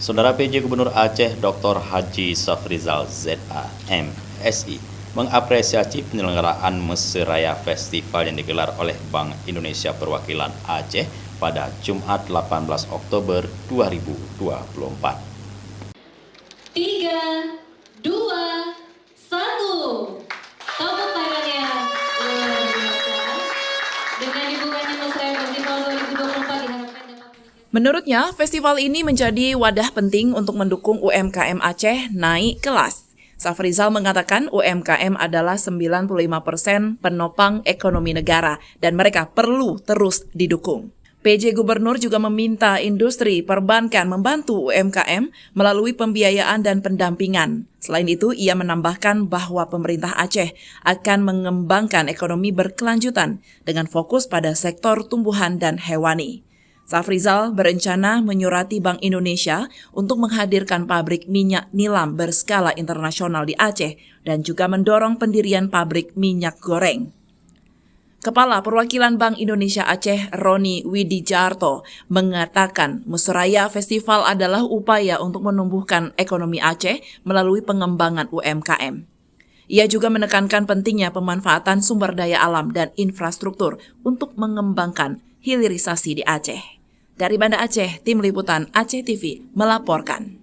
Saudara PJ Gubernur Aceh Dr. Haji Safrizal ZA, MSI, mengapresiasi penyelenggaraan Mesiraya Festival yang digelar oleh Bank Indonesia Perwakilan Aceh pada Jumat 18 Oktober 2024. 3, 2, 1, tepuk tangannya luar biasa. Dengan dibukanya Mesiraya Festival 2024 diharapkan dapat. Menurutnya, festival ini menjadi wadah penting untuk mendukung UMKM Aceh naik kelas. Safrizal mengatakan UMKM adalah 95% penopang ekonomi negara dan mereka perlu terus didukung. PJ Gubernur juga meminta industri perbankan membantu UMKM melalui pembiayaan dan pendampingan. Selain itu, ia menambahkan bahwa pemerintah Aceh akan mengembangkan ekonomi berkelanjutan dengan fokus pada sektor tumbuhan dan hewani. Safrizal berencana menyurati Bank Indonesia untuk menghadirkan pabrik minyak nilam berskala internasional di Aceh dan juga mendorong pendirian pabrik minyak goreng. Kepala Perwakilan Bank Indonesia Aceh, Roni Widijarto, mengatakan Mesiraya Festival adalah upaya untuk menumbuhkan ekonomi Aceh melalui pengembangan UMKM. Ia juga menekankan pentingnya pemanfaatan sumber daya alam dan infrastruktur untuk mengembangkan hilirisasi di Aceh. Dari Banda Aceh, Tim Liputan Aceh TV melaporkan.